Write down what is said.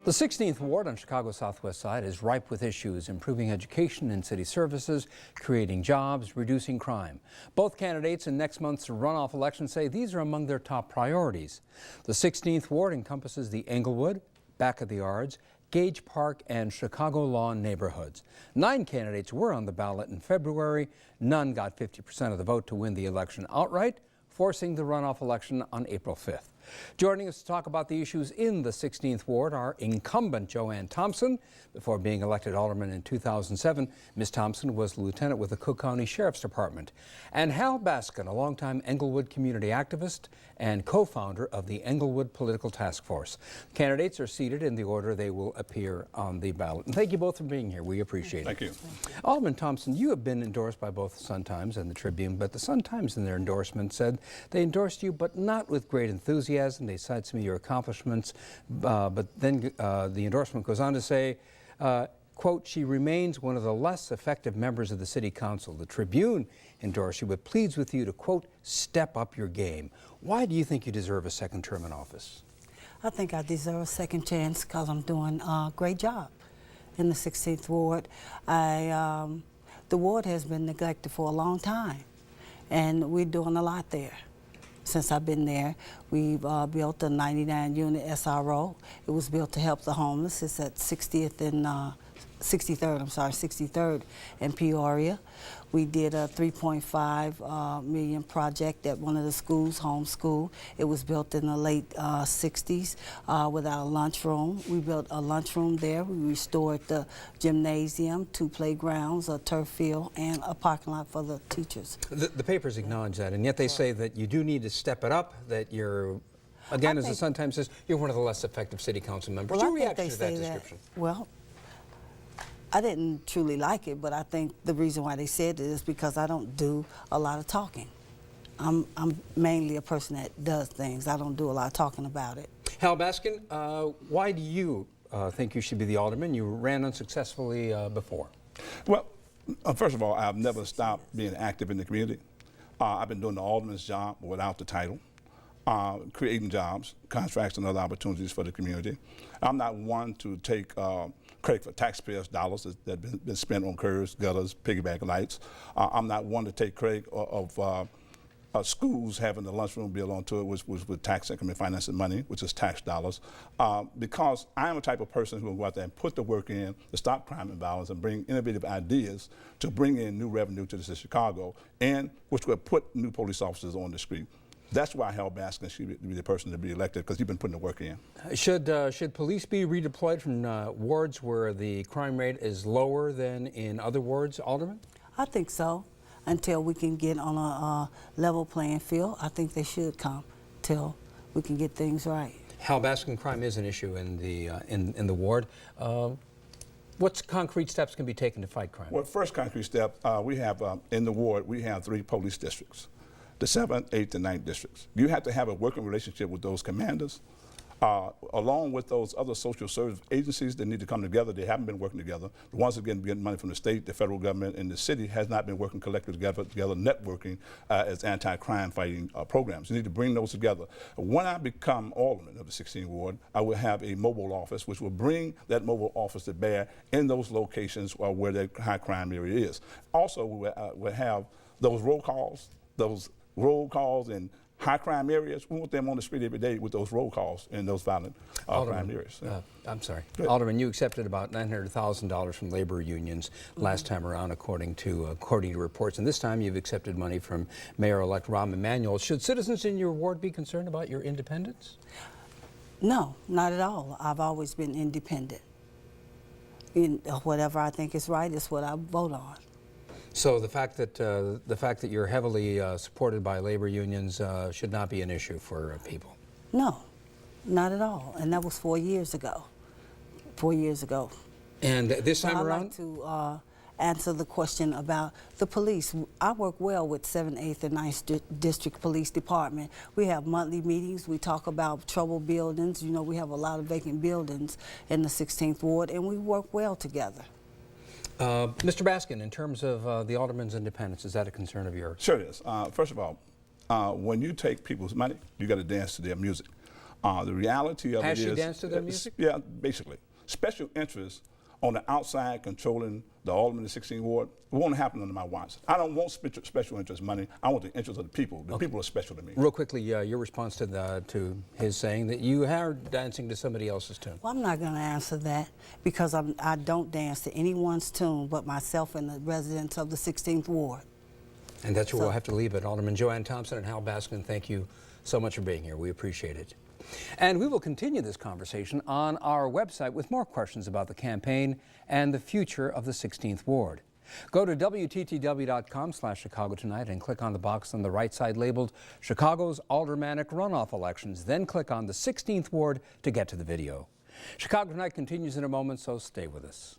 The 16th Ward on Chicago's southwest side is ripe with issues: improving education and city services, creating jobs, reducing crime. Both candidates in next month's runoff election say these are among their top priorities. The 16th Ward encompasses the Englewood, Back of the Yards, Gage Park, and Chicago Lawn neighborhoods. 9 candidates were on the ballot in February. None got 50% of the vote to win the election outright, forcing the runoff election on April 5th. Joining us to talk about the issues in the 16th Ward are incumbent Joanne Thompson. Before being elected alderman in 2007, Ms. Thompson was lieutenant with the Cook County Sheriff's Department. And Hal Baskin, a longtime Englewood community activist and co-founder of the Englewood Political Task Force. Candidates are seated in the order they will appear on the ballot. And thank you both for being here. We appreciate it. Thank you. Alderman Thompson, you have been endorsed by both the Sun-Times and the Tribune, but the Sun-Times in their endorsement said they endorsed you, but not with great enthusiasm. They cite some of your accomplishments, but then the endorsement goes on to say, quote, "She remains one of the less effective members of the City Council." The Tribune endorsed you, but pleads with you to, quote, "step up your game." Why do you think you deserve a second term in office? I think I deserve a second chance because I'm doing a great job in the 16th Ward. The ward has been neglected for a long time, and we're doing a lot there. Since I've been there, we've built a 99-unit SRO. It was built to help the homeless. It's at 63rd and Peoria. We did a $3.5 million project at one of the schools, homeschool. It was built in the late 60s without a lunchroom. We built a lunchroom there. We restored the gymnasium, 2 playgrounds, a turf field, and a parking lot for the teachers. The papers acknowledge that, and yet they say that you do need to step it up, that you're, again, as the Sun-Times says, you're one of the less effective city council members. Well, What's your reaction to that description? Well, I didn't truly like it, but I think the reason why they said it is because I don't do a lot of talking. I'm mainly a person that does things. I don't do a lot of talking about it. Hal Baskin, why do you think you should be the alderman? You ran unsuccessfully before. Well, first of all, I've never stopped being active in the community. I've been doing the alderman's job without the title, creating jobs, contracts, and other opportunities for the community. I'm not one to take credit for taxpayers' dollars that have been spent on curbs, gutters, piggyback lights. I'm not one to take credit of schools having the lunchroom bill onto it, which was with tax income and financing money, which is tax dollars, because I am a type of person who will go out there and put the work in to stop crime and violence and bring innovative ideas to bring in new revenue to the city of Chicago, and which will put new police officers on the street. That's why Hal Baskin should be the person to be elected, because he's been putting the work in. Should police be redeployed from wards where the crime rate is lower than in other wards, Alderman? I think so. Until we can get on a level playing field, I think they should come till we can get things right. Hal Baskin, crime is an issue in the ward. What concrete steps can be taken to fight crime? Well, first concrete step, we have in the ward, we have 3 police districts. The 7th, 8th, and 9th districts. You have to have a working relationship with those commanders, along with those other social service agencies that need to come together. They haven't been working together. The ones that are getting money from the state, the federal government, and the city has not been working collectively together networking as anti-crime fighting programs. You need to bring those together. When I become alderman of the 16th Ward, I will have a mobile office, which will bring that mobile office to bear in those locations where the high crime area is. Also, we'll have those roll calls in high crime areas. We want them on the street every day with those roll calls in those violent crime areas. I'm sorry. Alderman, you accepted about $900,000 from labor unions last time around, according to reports. And this time you've accepted money from Mayor-elect Rahm Emanuel. Should citizens in your ward be concerned about your independence? No, not at all. I've always been independent. Whatever I think is right is what I vote on. So the fact that you're heavily supported by labor unions should not be an issue for people? No, not at all. And that was 4 years ago. 4 years ago. And this time around? I'd like to answer the question about the police. I work well with 7th, 8th, and 9th District Police Department. We have monthly meetings. We talk about troubled buildings. You know, we have a lot of vacant buildings in the 16th Ward, and we work well together. Mr. Baskin, in terms of the alderman's independence, is that a concern of yours? Sure it is. First of all, when you take people's money, you got to dance to their music. The reality of Has it she is, danced to their music? Yeah, basically. Special interests on the outside controlling the alderman in the 16th ward. It won't happen under my watch. I don't want special interest money. I want the interest of the people. The people are special to me. Real quickly, your response to his saying that you are dancing to somebody else's tune. Well, I'm not going to answer that because I don't dance to anyone's tune but myself and the residents of the 16th ward. And that's where we'll have to leave it. Alderman Joanne Thompson and Hal Baskin, thank you so much for being here. We appreciate it. And we will continue this conversation on our website with more questions about the campaign and the future of the 16th Ward. Go to WTTW.com/Chicago Tonight and click on the box on the right side labeled Chicago's Aldermanic Runoff Elections. Then click on the 16th Ward to get to the video. Chicago Tonight continues in a moment, so stay with us.